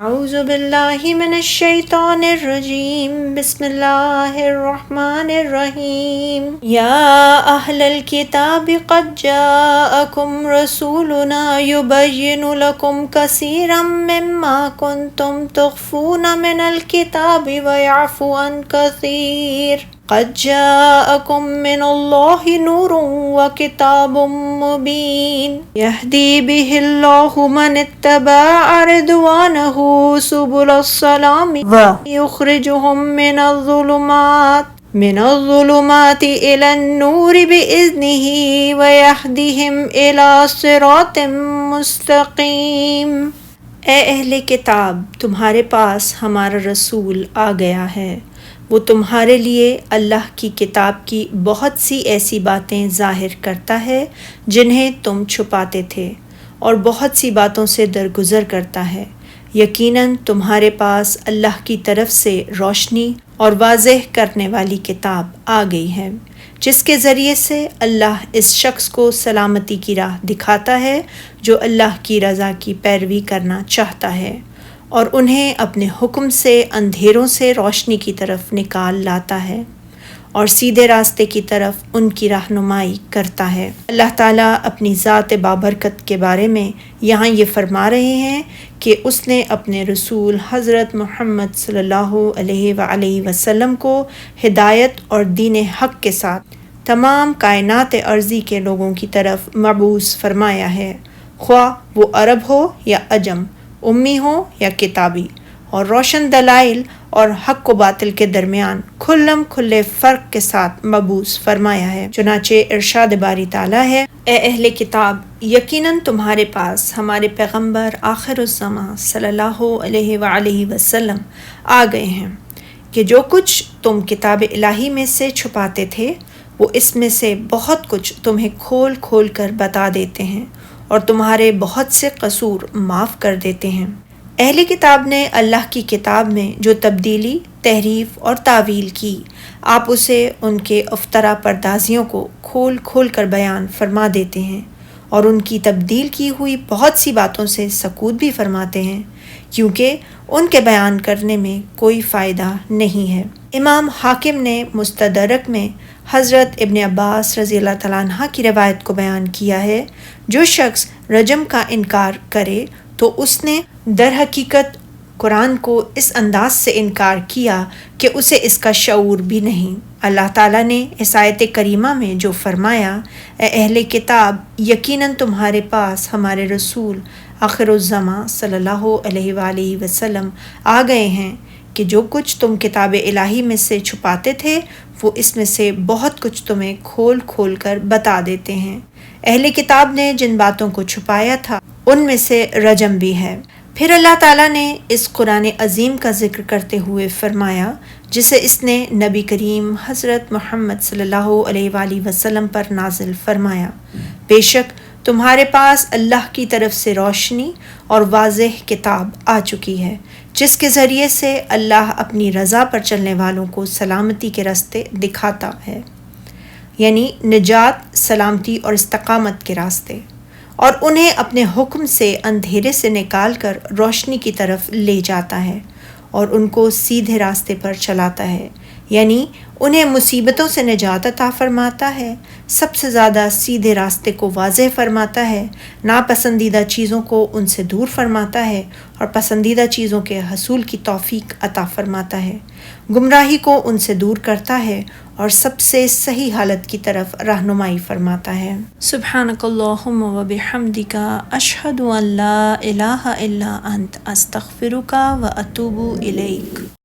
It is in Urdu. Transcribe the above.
اعوذ باللہ من الشیطان الرجیم بسم اللہ الرحمن الرحیم یا اہل الکتاب قد جاءکم رسولنا یبین لکم کثیرا مما کنتم تخفون من الکتاب ویعفو عن کثیر قد جاءکم من اللہ نور وکتاب مبین یہدی بہ اللہ من اتبع رضوانہ سبل السلام ویخرجہم من الظلمات إلى النور بإذنه ويهديهم إلى صراط مستقیم۔ اے اہل کتاب، تمہارے پاس ہمارا رسول آ گیا ہے، وہ تمہارے لیے اللہ کی کتاب کی بہت سی ایسی باتیں ظاہر کرتا ہے جنہیں تم چھپاتے تھے، اور بہت سی باتوں سے درگزر کرتا ہے۔ یقیناً تمہارے پاس اللہ کی طرف سے روشنی اور واضح کرنے والی کتاب آ گئی ہے، جس کے ذریعے سے اللہ اس شخص کو سلامتی کی راہ دکھاتا ہے جو اللہ کی رضا کی پیروی کرنا چاہتا ہے، اور انہیں اپنے حکم سے اندھیروں سے روشنی کی طرف نکال لاتا ہے اور سیدھے راستے کی طرف ان کی رہنمائی کرتا ہے۔ اللہ تعالیٰ اپنی ذات بابرکت کے بارے میں یہاں یہ فرما رہے ہیں کہ اس نے اپنے رسول حضرت محمد صلی اللہ علیہ وآلہ وسلم کو ہدایت اور دین حق کے ساتھ تمام کائنات ارضی کے لوگوں کی طرف مبعوث فرمایا ہے، خواہ وہ عرب ہو یا عجم، امی ہو یا کتابی، اور روشن دلائل اور حق و باطل کے درمیان کھلم کھلے فرق کے ساتھ مبعوث فرمایا ہے۔ چنانچہ ارشاد باری تعالیٰ ہے، اے اہل کتاب، یقیناً تمہارے پاس ہمارے پیغمبر آخر الزماں صلی اللہ علیہ وآلہ وسلم آ گئے ہیں کہ جو کچھ تم کتاب الہی میں سے چھپاتے تھے وہ اس میں سے بہت کچھ تمہیں کھول کھول کر بتا دیتے ہیں اور تمہارے بہت سے قصور معاف کر دیتے ہیں۔ اہل کتاب نے اللہ کی کتاب میں جو تبدیلی، تحریف اور تعویل کی، آپ اسے ان کے افطرا پردازیوں کو کھول کھول کر بیان فرما دیتے ہیں اور ان کی تبدیل کی ہوئی بہت سی باتوں سے سکوت بھی فرماتے ہیں، کیونکہ ان کے بیان کرنے میں کوئی فائدہ نہیں ہے۔ امام حاکم نے مستدرک میں حضرت ابن عباس رضی اللہ تعالیٰ عنہ کی روایت کو بیان کیا ہے، جو شخص رجم کا انکار کرے تو اس نے در حقیقت قرآن کو اس انداز سے انکار کیا کہ اسے اس کا شعور بھی نہیں۔ اللہ تعالیٰ نے اس آیت کریمہ میں جو فرمایا، اے اہل کتاب، یقیناً تمہارے پاس ہمارے رسول آخر الزماں صلی اللہ علیہ وآلہ وسلم آ گئے ہیں کہ جو کچھ تم کتاب الہی میں سے چھپاتے تھے وہ اس میں سے بہت کچھ تمہیں کھول کھول کر بتا دیتے ہیں۔ اہل کتاب نے جن باتوں کو چھپایا تھا ان میں سے رجم بھی ہے۔ پھر اللہ تعالیٰ نے اس قرآن عظیم کا ذکر کرتے ہوئے فرمایا جسے اس نے نبی کریم حضرت محمد صلی اللہ علیہ وآلہ وسلم پر نازل فرمایا، بے شک تمہارے پاس اللہ کی طرف سے روشنی اور واضح کتاب آ چکی ہے، جس کے ذریعے سے اللہ اپنی رضا پر چلنے والوں کو سلامتی کے راستے دکھاتا ہے، یعنی نجات، سلامتی اور استقامت کے راستے، اور انہیں اپنے حکم سے اندھیرے سے نکال کر روشنی کی طرف لے جاتا ہے اور ان کو سیدھے راستے پر چلاتا ہے، یعنی انہیں مصیبتوں سے نجات عطا فرماتا ہے، سب سے زیادہ سیدھے راستے کو واضح فرماتا ہے، ناپسندیدہ چیزوں کو ان سے دور فرماتا ہے اور پسندیدہ چیزوں کے حصول کی توفیق عطا فرماتا ہے، گمراہی کو ان سے دور کرتا ہے اور سب سے صحیح حالت کی طرف رہنمائی فرماتا ہے۔ سبحانک اللہم و بحمدک، اشہد ان لا الہ الا انت، استغفرک و اتوب الیک۔